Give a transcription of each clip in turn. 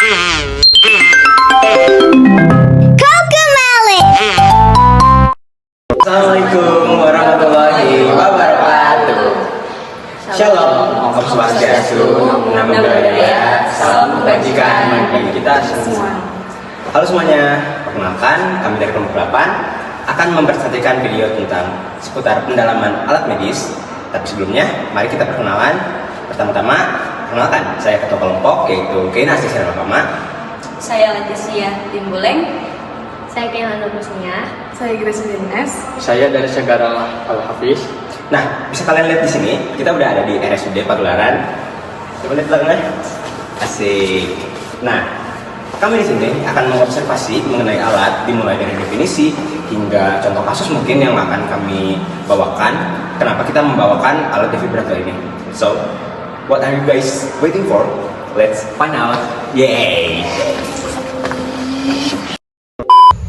Assalamualaikum warahmatullahi wabarakatuh. Shalom, Om Swastiastu, Namo Buddhaya, salam kebajikan bagi kita semua. Halo semuanya, perkenalkan kami dari kelompok 8 akan mempresentasikan video tentang seputar pendalaman alat medis. Tapi sebelumnya, mari kita perkenalan. Pertama-tama, perkenalkan saya ketua kelompok yaitu Kena Asisira Mama. Saya Leticia Timbuleng. Saya Keilana Musnia. Saya Grace Dines. Saya dari Segara Al-Hafiz. Nah, bisa kalian lihat di sini, kita udah ada di RSUD Pagelaran. Coba lihat belakangnya. Asik. Nah, kami di sini akan mengobservasi mengenai alat, dimulai dari definisi hingga contoh kasus mungkin yang akan kami bawakan. Kenapa kita membawakan alat defibrillator ini? So, what are you guys waiting for? Let's find out. Yay!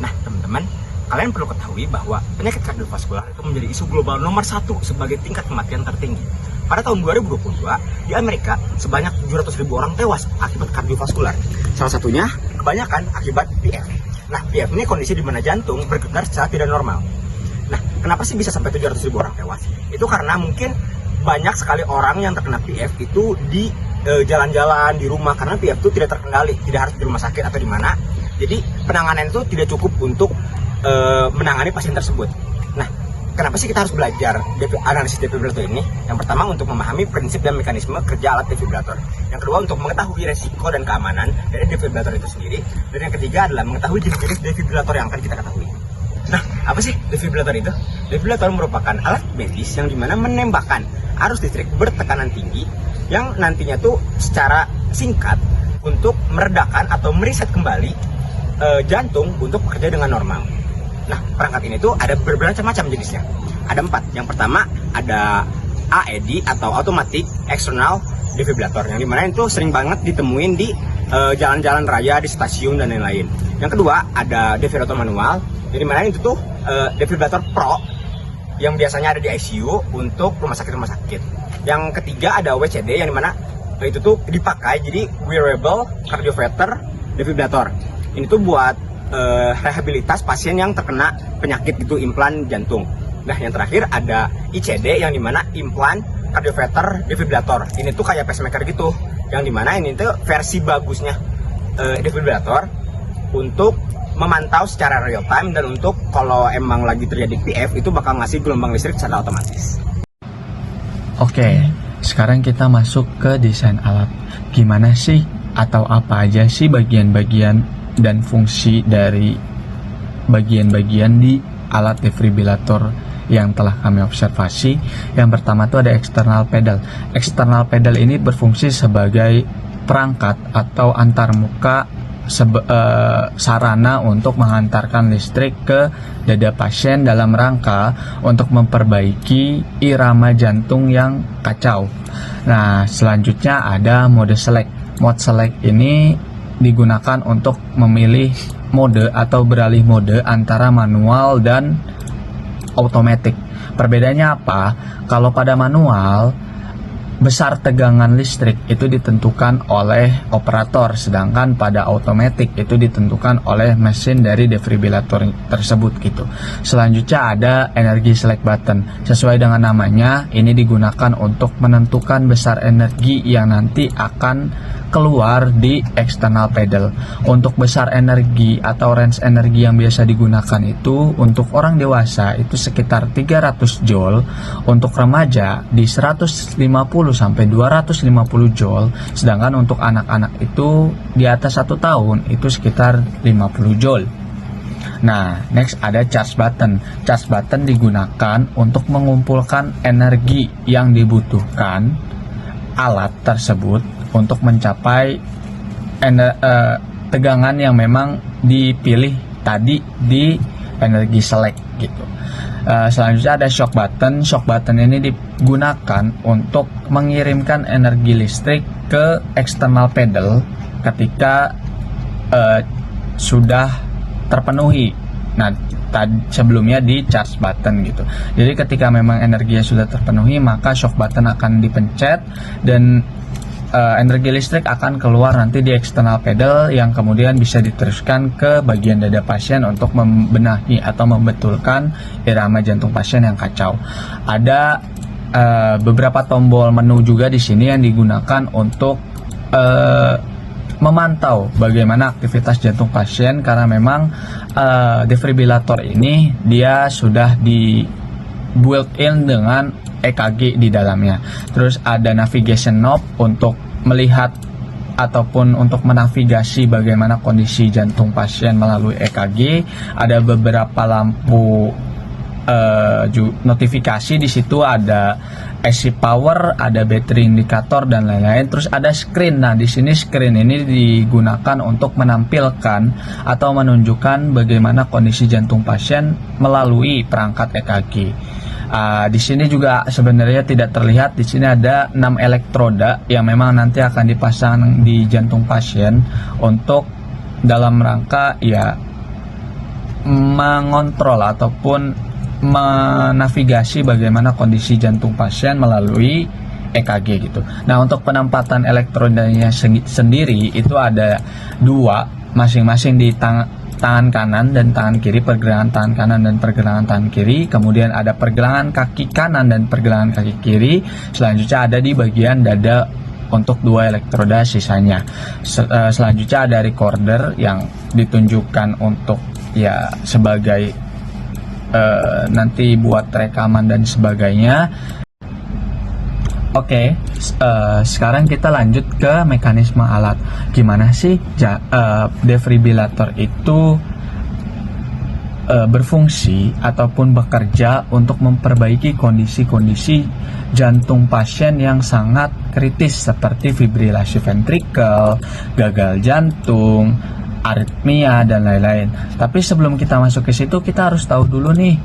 Nah, teman-teman, kalian perlu ketahui bahwa penyakit kardiovaskular itu menjadi isu global nomor 1 sebagai tingkat kematian tertinggi. Pada tahun 2022, di Amerika sebanyak 700.000 orang tewas akibat kardiovaskular. Salah satunya kebanyakan akibat PF. Nah, PF ini kondisi di mana jantung bergetar secara tidak normal. Nah, kenapa sih bisa sampai 700.000 orang tewas? Itu karena mungkin banyak sekali orang yang terkena PF itu di jalan-jalan, di rumah, karena PF itu tidak terkendali, tidak harus di rumah sakit atau di mana. Jadi penanganan itu tidak cukup untuk menangani pasien tersebut. Nah, kenapa sih kita harus belajar analisis defibrillator ini? Yang pertama untuk memahami prinsip dan mekanisme kerja alat defibrillator. Yang kedua untuk mengetahui resiko dan keamanan dari defibrillator itu sendiri. Dan yang ketiga adalah mengetahui jenis-jenis defibrillator yang akan kita ketahui. Nah, apa sih defibrillator itu? Defibrillator merupakan alat medis yang dimana menembakkan arus listrik bertekanan tinggi yang nantinya tuh secara singkat untuk meredakan atau mereset kembali jantung untuk bekerja dengan normal. Nah, perangkat ini tuh ada bermacam-macam jenisnya. Ada 4. Yang pertama ada AED atau Automatic External Defibrillator, yang dimana itu sering banget ditemuin di jalan-jalan raya, di stasiun dan lain-lain. Yang kedua ada defibrillator manual, yang dimana itu tuh defibrillator pro yang biasanya ada di ICU untuk rumah sakit. Yang ketiga ada WCD, yang dimana itu tuh dipakai jadi wearable cardioverter defibrillator. Ini tuh buat rehabilitas pasien yang terkena penyakit gitu, implan jantung. Nah, yang terakhir ada ICD, yang dimana implan cardioverter defibrillator. Ini tuh kayak pacemaker gitu, yang dimana ini tuh versi bagusnya defibrillator untuk memantau secara real time, dan untuk kalau emang lagi terjadi PF itu bakal ngasih gelombang listrik secara otomatis. Oke, sekarang kita masuk ke desain alat. Gimana sih atau apa aja sih bagian-bagian dan fungsi dari bagian-bagian di alat defibrillator yang telah kami observasi? Yang pertama itu ada external pedal. External pedal ini berfungsi sebagai perangkat atau antarmuka sarana untuk mengantarkan listrik ke dada pasien dalam rangka untuk memperbaiki irama jantung yang kacau. Nah, selanjutnya ada mode select. Mode select ini digunakan untuk memilih mode atau beralih mode antara manual dan otomatis. Perbedaannya apa? Kalau pada manual, besar tegangan listrik itu ditentukan oleh operator, sedangkan pada otomatis itu ditentukan oleh mesin dari defibrillator tersebut gitu. Selanjutnya ada energi select button. Sesuai dengan namanya, ini digunakan untuk menentukan besar energi yang nanti akan keluar di external pedal. Untuk besar energi atau range energi yang biasa digunakan itu untuk orang dewasa itu sekitar 300 joule, untuk remaja di 150 sampai 250 joule, sedangkan untuk anak-anak itu di atas 1 tahun itu sekitar 50 joule. Nah, next ada charge button. Charge button digunakan untuk mengumpulkan energi yang dibutuhkan alat tersebut untuk mencapai tegangan yang memang dipilih tadi di energi select gitu. Selanjutnya ada shock button. Shock button ini digunakan untuk mengirimkan energi listrik ke external pedal ketika sudah terpenuhi. Nah, sebelumnya di charge button gitu. Jadi ketika memang energinya sudah terpenuhi, maka shock button akan dipencet dan energi listrik akan keluar nanti di external pedal yang kemudian bisa diteruskan ke bagian dada pasien untuk membenahi atau membetulkan irama jantung pasien yang kacau. Ada beberapa tombol menu juga di sini yang digunakan untuk memantau bagaimana aktivitas jantung pasien, karena memang defibrillator ini dia sudah di built-in dengan EKG di dalamnya. Terus ada navigation knob untuk melihat ataupun untuk menavigasi bagaimana kondisi jantung pasien melalui EKG. Ada beberapa lampu notifikasi di situ, ada AC power, ada battery indikator dan lain-lain. Terus ada screen. Nah, di sini screen ini digunakan untuk menampilkan atau menunjukkan bagaimana kondisi jantung pasien melalui perangkat EKG. Di sini juga sebenarnya tidak terlihat. Di sini ada 6 elektroda yang memang nanti akan dipasang di jantung pasien untuk dalam rangka ya mengontrol ataupun menavigasi bagaimana kondisi jantung pasien melalui EKG gitu. Nah, untuk penempatan elektrodanya sendiri itu ada 2, masing-masing di tangan kanan dan tangan kiri, pergelangan tangan kanan dan pergelangan tangan kiri. Kemudian ada pergelangan kaki kanan dan pergelangan kaki kiri. Selanjutnya ada di bagian dada untuk 2 elektroda sisanya. Selanjutnya ada recorder yang ditunjukkan untuk ya sebagai nanti buat rekaman dan sebagainya. Oke, sekarang kita lanjut ke mekanisme alat. Gimana sih defibrillator itu berfungsi ataupun bekerja untuk memperbaiki kondisi-kondisi jantung pasien yang sangat kritis seperti fibrilasi ventrikel, gagal jantung, aritmia dan lain-lain. Tapi sebelum kita masuk ke situ, kita harus tahu dulu nih,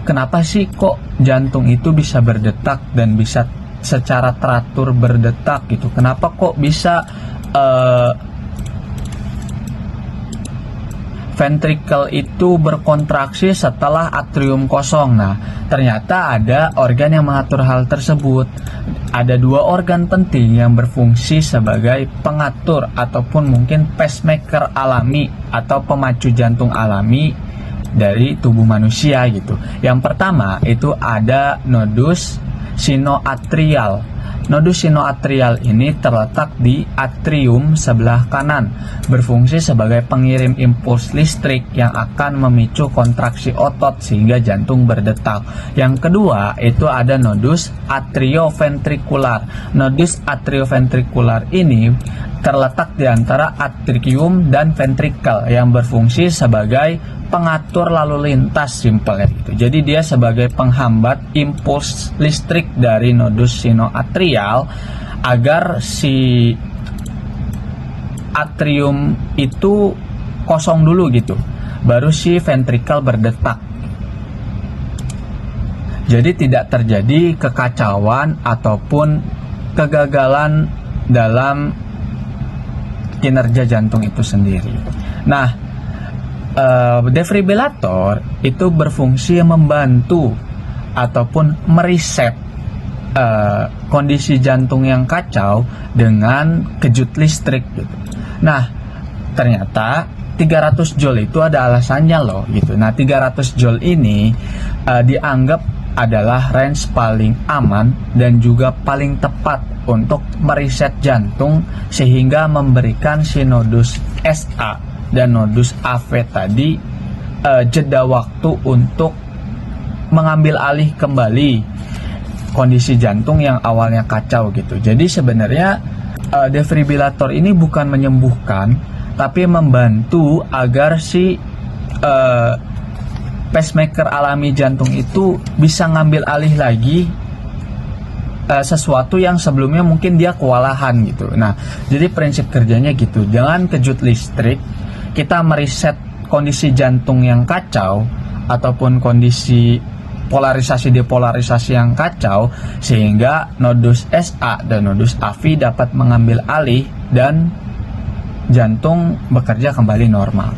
kenapa sih kok jantung itu bisa berdetak dan bisa secara teratur berdetak gitu? Kenapa kok bisa ventrikel itu berkontraksi setelah atrium kosong? Nah, ternyata ada organ yang mengatur hal tersebut. Ada 2 organ penting yang berfungsi sebagai pengatur ataupun mungkin pacemaker alami atau pemacu jantung alami dari tubuh manusia gitu. Yang pertama itu ada nodus sinoatrial. Nodus sinoatrial ini terletak di atrium sebelah kanan, berfungsi sebagai pengirim impuls listrik yang akan memicu kontraksi otot sehingga jantung berdetak. Yang kedua itu ada nodus atrioventrikular. Nodus atrioventrikular ini terletak di antara atrium dan ventrikel yang berfungsi sebagai pengatur lalu lintas, simpelnya gitu. Jadi dia sebagai penghambat impuls listrik dari nodus sinoatrial agar si atrium itu kosong dulu gitu, baru si ventrikel berdetak. Jadi tidak terjadi kekacauan ataupun kegagalan dalam kinerja jantung itu sendiri. Nah, defibrillator itu berfungsi membantu ataupun mereset kondisi jantung yang kacau dengan kejut listrik gitu. Nah, ternyata 300 joule itu ada alasannya loh gitu. Nah, 300 joule ini dianggap adalah range paling aman dan juga paling tepat untuk mereset jantung sehingga memberikan si nodus SA dan nodus AV tadi jeda waktu untuk mengambil alih kembali kondisi jantung yang awalnya kacau gitu. Jadi sebenarnya defibrillator ini bukan menyembuhkan, tapi membantu agar si pacemaker alami jantung itu bisa ngambil alih lagi sesuatu yang sebelumnya mungkin dia kewalahan gitu. Nah, jadi prinsip kerjanya gitu. Jangan kejut listrik, kita mereset kondisi jantung yang kacau ataupun kondisi polarisasi depolarisasi yang kacau sehingga nodus SA dan nodus AV dapat mengambil alih dan jantung bekerja kembali normal.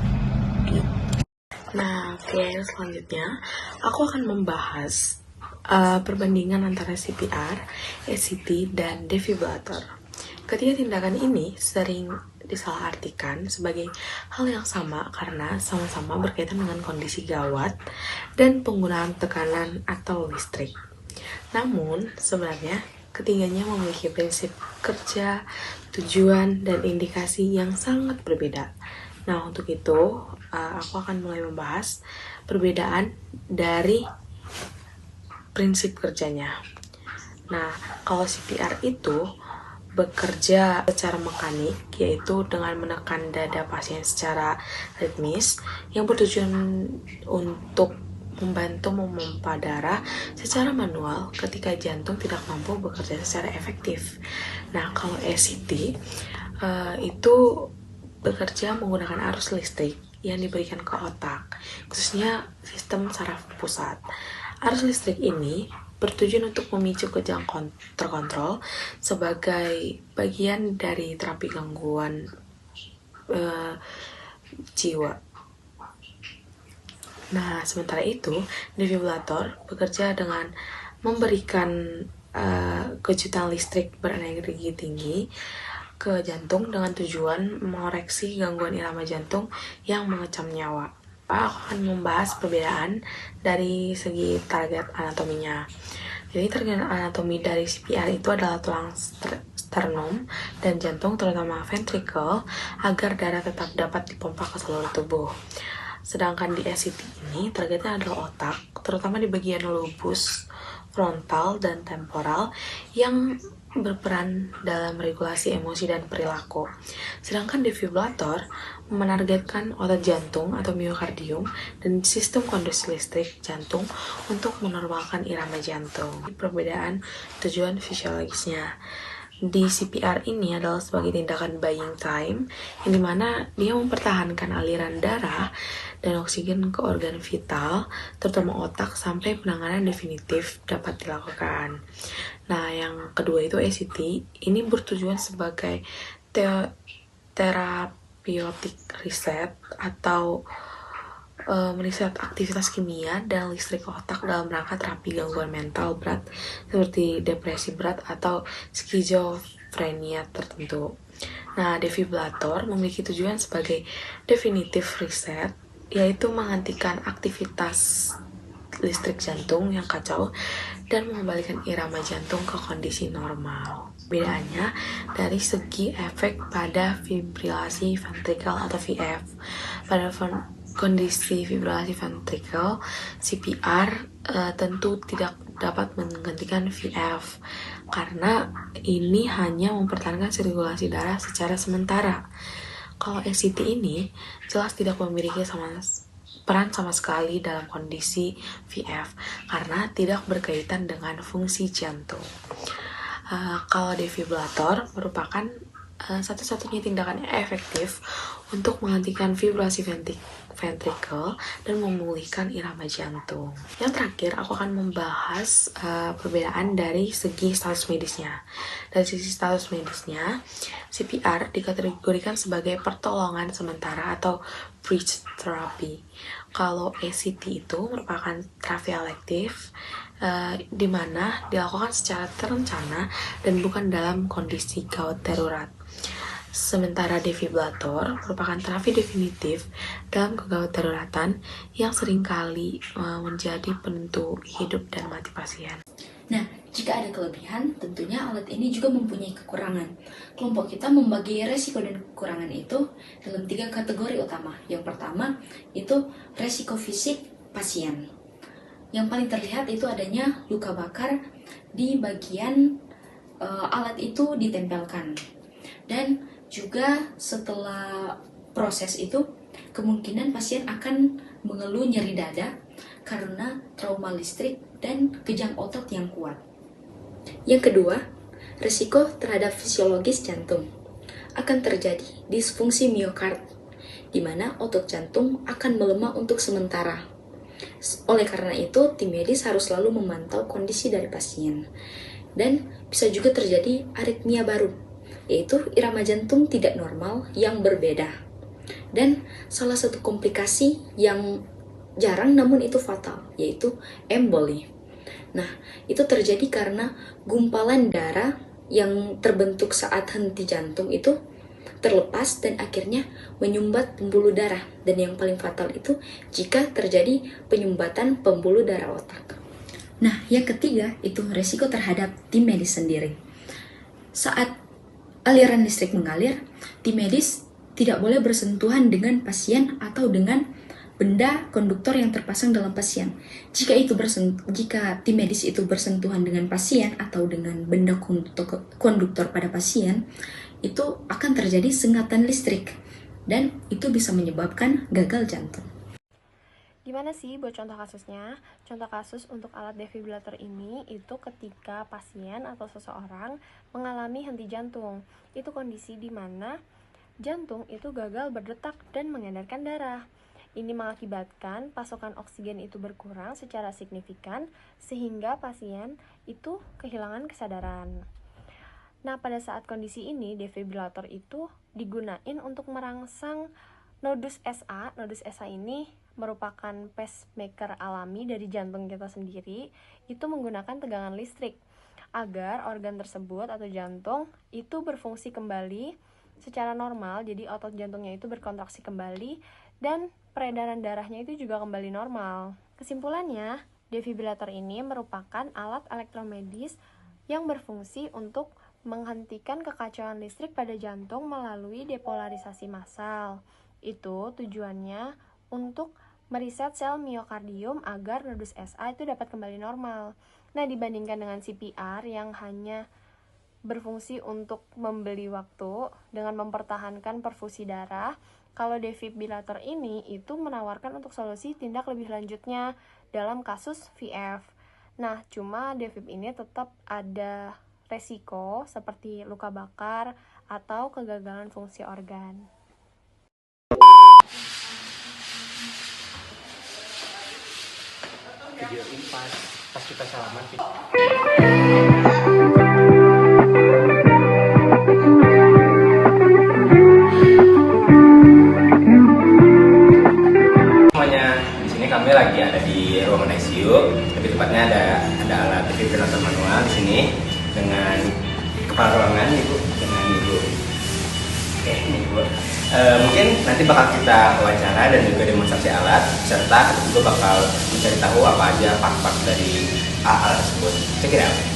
Nah, oke, selanjutnya aku akan membahas perbandingan antara CPR, ECT, dan defibrillator. Ketiga tindakan ini sering disalahartikan sebagai hal yang sama karena sama-sama berkaitan dengan kondisi gawat dan penggunaan tekanan atau listrik. Namun, sebenarnya ketiganya memiliki prinsip kerja, tujuan, dan indikasi yang sangat berbeda. Nah, untuk itu, aku akan mulai membahas perbedaan dari prinsip kerjanya. Nah, kalau CPR itu bekerja secara mekanik, yaitu dengan menekan dada pasien secara ritmis yang bertujuan untuk membantu memompa darah secara manual ketika jantung tidak mampu bekerja secara efektif. Nah, kalau ECT itu bekerja menggunakan arus listrik yang diberikan ke otak, khususnya sistem saraf pusat. Arus listrik ini bertujuan untuk memicu kejang terkontrol sebagai bagian dari terapi gangguan jiwa. Nah, sementara itu, defibrilator bekerja dengan memberikan kejutan listrik berenergi tinggi ke jantung dengan tujuan mengoreksi gangguan irama jantung yang mengecam nyawa. Aku akan membahas perbedaan dari segi target anatominya. Jadi target anatomi dari CPR itu adalah tulang sternum dan jantung, terutama ventricle, agar darah tetap dapat dipompa ke seluruh tubuh. Sedangkan di ECT ini targetnya adalah otak, terutama di bagian lobus frontal dan temporal yang berperan dalam regulasi emosi dan perilaku. Sedangkan defibrilator menargetkan otot jantung atau miokardium dan sistem konduksi listrik jantung untuk menormalkan irama jantung. Perbedaan tujuan fisiologisnya di CPR ini adalah sebagai tindakan buying time, yang dimana dia mempertahankan aliran darah dan oksigen ke organ vital, terutama otak, sampai penanganan definitif dapat dilakukan. Nah, yang kedua itu ECT, ini bertujuan sebagai terapeutic reset atau meriset aktivitas kimia dan listrik otak dalam rangka terapi gangguan mental berat seperti depresi berat atau skizofrenia tertentu. Nah, defibrilator memiliki tujuan sebagai definitive reset, yaitu menghentikan aktivitas listrik jantung yang kacau dan mengembalikan irama jantung ke kondisi normal. Bedaannya dari segi efek pada fibrilasi ventrikel atau VF. Pada kondisi fibrilasi ventrikel, CPR tentu tidak dapat menggantikan VF karena ini hanya mempertahankan sirkulasi darah secara sementara. Kalau ECT ini jelas tidak memiliki peran sama sekali dalam kondisi VF karena tidak berkaitan dengan fungsi jantung. Kalau defibrilator merupakan satu-satunya tindakan yang efektif untuk menghentikan vibrasi ventrikel dan memulihkan irama jantung. Yang terakhir, aku akan membahas perbedaan dari segi status medisnya. Dari sisi status medisnya, CPR dikategorikan sebagai pertolongan sementara atau bridge therapy. Kalau ECT itu merupakan terapi elektif, di mana dilakukan secara terencana dan bukan dalam kondisi gawat darurat. Sementara defibrilator merupakan terapi definitif dalam kegawat daruratan yang seringkali menjadi penentu hidup dan mati pasien. Nah, jika ada kelebihan, tentunya alat ini juga mempunyai kekurangan. Kelompok kita membagi resiko dan kekurangan itu dalam 3 kategori utama. Yang pertama, itu resiko fisik pasien. Yang paling terlihat itu adanya luka bakar di bagian alat itu ditempelkan. Dan juga setelah proses itu, kemungkinan pasien akan mengeluh nyeri dada karena trauma listrik dan kejang otot yang kuat. Yang kedua, risiko terhadap fisiologis jantung. Akan terjadi disfungsi miokard, di mana otot jantung akan melemah untuk sementara. Oleh karena itu, tim medis harus selalu memantau kondisi dari pasien. Dan bisa juga terjadi aritmia baru, yaitu irama jantung tidak normal yang berbeda. Dan salah satu komplikasi yang jarang namun itu fatal, yaitu emboli. Nah, itu terjadi karena gumpalan darah yang terbentuk saat henti jantung itu terlepas dan akhirnya menyumbat pembuluh darah. Dan yang paling fatal itu jika terjadi penyumbatan pembuluh darah otak. Nah, yang ketiga itu resiko terhadap tim medis sendiri. Saat aliran listrik mengalir, tim medis tidak boleh bersentuhan dengan pasien atau dengan benda konduktor yang terpasang dalam pasien. Jika tim medis itu bersentuhan dengan pasien atau dengan benda konduktor pada pasien, itu akan terjadi sengatan listrik dan itu bisa menyebabkan gagal jantung. Gimana sih buat contoh kasusnya? Contoh kasus untuk alat defibrilator ini itu ketika pasien atau seseorang mengalami henti jantung. Itu kondisi di mana jantung itu gagal berdetak dan mengedarkan darah. Ini mengakibatkan pasokan oksigen itu berkurang secara signifikan sehingga pasien itu kehilangan kesadaran. Nah, pada saat kondisi ini defibrilator itu digunain untuk merangsang nodus SA. Nodus SA ini merupakan pacemaker alami dari jantung kita sendiri, itu menggunakan tegangan listrik agar organ tersebut atau jantung itu berfungsi kembali secara normal. Jadi otot jantungnya itu berkontraksi kembali dan peredaran darahnya itu juga kembali normal. Kesimpulannya, defibrilator ini merupakan alat elektromedis yang berfungsi untuk menghentikan kekacauan listrik pada jantung melalui depolarisasi massal. Itu tujuannya untuk mereset sel miokardium agar nodus SA itu dapat kembali normal. Nah, dibandingkan dengan CPR yang hanya berfungsi untuk membeli waktu dengan mempertahankan perfusi darah, kalau defibrilator ini itu menawarkan untuk solusi tindak lebih lanjutnya dalam kasus VF. Nah, cuma defib ini tetap ada resiko seperti luka bakar atau kegagalan fungsi organ. Video ini pas kita salaman. Kami lagi ada di ruangan ICU, lebih tepatnya ada alat defibrilator manual di sini dengan kepala ruangan ibu dengan ibu. Oke, ini ibu. Mungkin nanti bakal kita wawancara dan juga demonstrasi alat serta kita juga bakal mencari tahu apa aja part-part dari alat tersebut. Check it out.